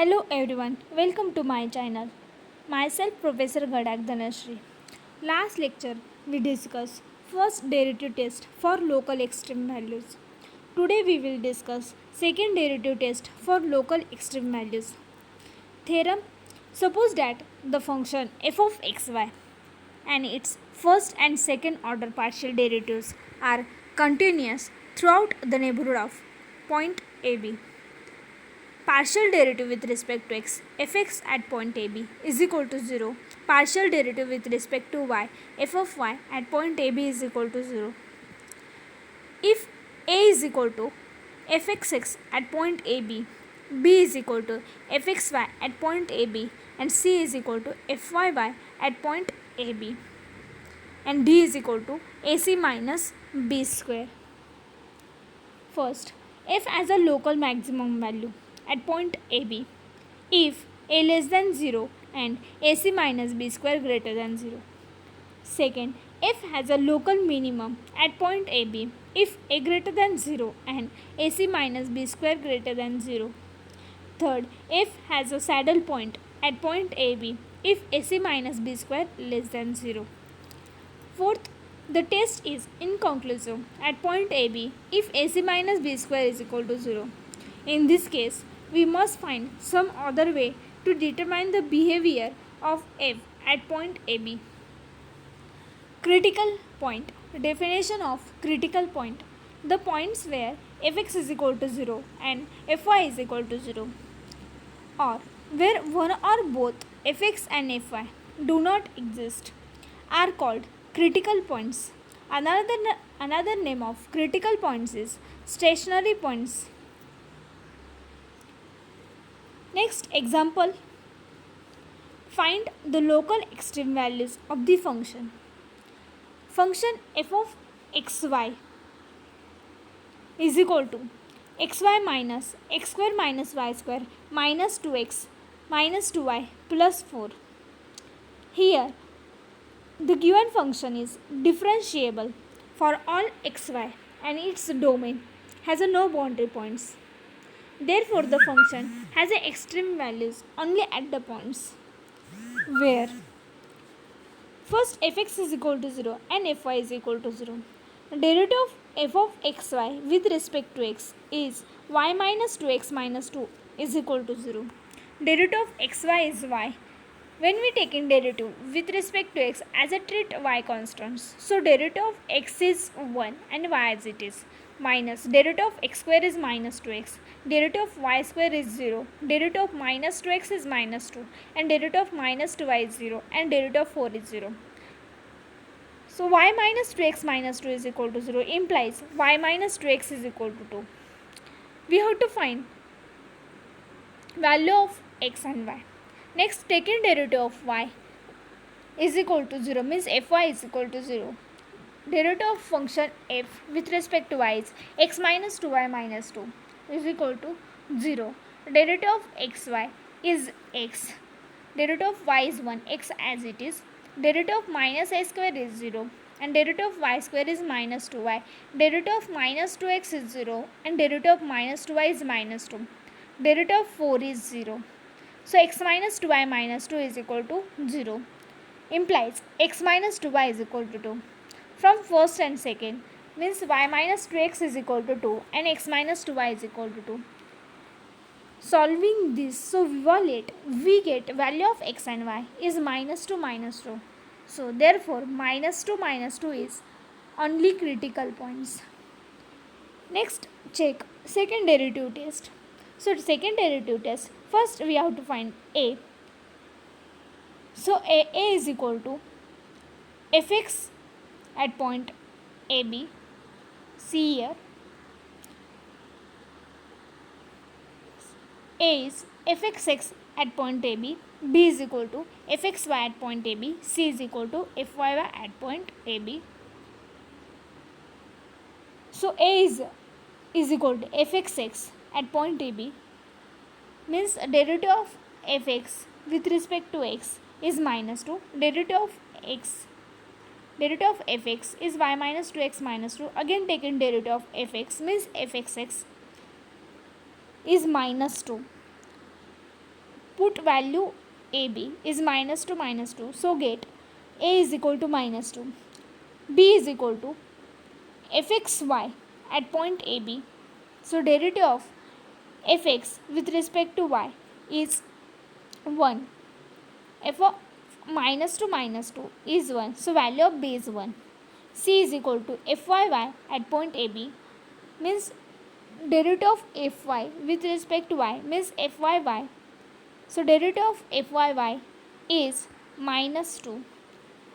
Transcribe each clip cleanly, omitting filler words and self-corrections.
Hello everyone, welcome to my channel. Myself Professor Gadak Dhanashree. Last lecture we discussed first derivative test for local extreme values. Today we will discuss second derivative test for local extreme values. Theorem: suppose that the function f of xy and its first and second order partial derivatives are continuous throughout the neighborhood of point AB. Partial derivative with respect to x fx at point AB is equal to 0. Partial derivative with respect to y f of y at point AB is equal to 0. If a is equal to fxx at point AB, b is equal to fxy at point AB, and c is equal to fyy at point AB, and d is equal to ac minus b square. First, f as a local maximum value at point AB if a less than 0 and ac minus b square greater than 0. Second, f has a local minimum at point AB if a greater than 0 and ac minus b square greater than 0. Third, f has a saddle point at point AB if ac minus b square less than 0. Fourth, the test is inconclusive at point AB if ac minus b square is equal to 0. In this case, we must find some other way to determine the behavior of f at point AB. Critical point. Definition of critical point: the points where fx is equal to 0 and fy is equal to 0, or where one or both fx and fy do not exist, are called critical points. Another name of critical points is stationary points. Next example: find the local extreme values of the function. Function f of xy is equal to xy minus x square minus y square minus 2x minus 2y plus 4. Here, the given function is differentiable for all xy and its domain has no boundary points. Therefore, the function has extreme values only at the points where first fx is equal to 0 and fy is equal to 0. Derivative of f of xy with respect to x is y minus 2x minus 2 is equal to 0. Derivative of xy is y. When we take in derivative with respect to x as a treat y constants, so derivative of x is 1 and y as it is, minus derivative of x square is minus 2x, derivative of y square is 0, derivative of minus 2x is minus 2, and derivative of minus 2y is 0, and derivative of 4 is 0. So y minus 2x minus 2 is equal to 0 implies y minus 2x is equal to 2. We have to find value of x and y. Next, taking derivative of y is equal to 0 means fy is equal to 0. Derivative of function f with respect to y is x minus 2y minus 2 is equal to 0. Derivative of xy is x. Derivative of y is 1, x as it is. Derivative of minus a square is 0. And derivative of y square is minus 2y. Derivative of minus 2x is 0. And derivative of minus 2y is minus 2. Derivative of 4 is 0. So x minus 2y minus 2 is equal to 0. Implies x minus 2y is equal to 2. From first and second means y minus 2x is equal to 2 and x minus 2y is equal to 2. Solving this, so we get value of x and y is minus 2 minus 2. So therefore minus 2 minus 2 is only critical points. Next, check second derivative test. So second derivative test, first we have to find a. So a is equal to fx at point AB. See here, a is fxx at point AB, b is equal to fxy at point AB, c is equal to fyy at point AB. So a is equal to fxx at point AB means derivative of fx with respect to x is minus 2. Derivative of fx is y minus 2x minus 2. Again taken derivative of fx means fxx is minus 2. put value AB is -2, so get A is equal to -2, B is equal to fxy at point AB. So derivative of fx with respect to y is 1. F of -2 is 1, so value of B is 1. C is equal to fyy at point AB means derivative of fy with respect to y means fyy. So derivative of fyy is -2.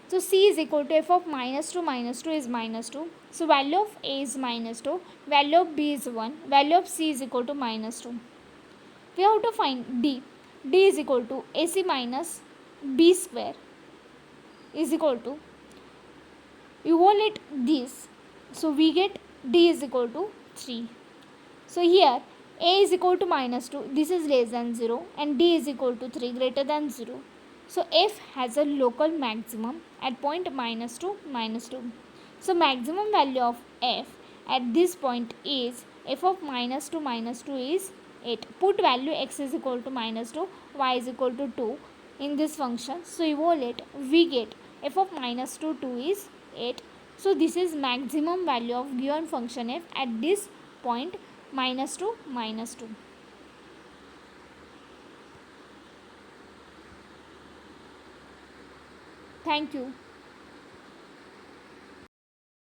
So C is equal to f of -2 is -2. So value of A is -2, value of B is 1, value of C is equal to -2. We have to find D. D is equal to AC minus B square is equal to, evaluate this. So we get D is equal to 3. So here A is equal to -2, this is less than 0, and D is equal to 3 greater than 0. So F has a local maximum at point -2. So maximum value of F at this point is f of -2 is 8. Put value x is equal to -2, y is equal to 2 in this function. So evaluate, we get f of -2 is 8. So this is maximum value of given function f at this point -2. Thank you.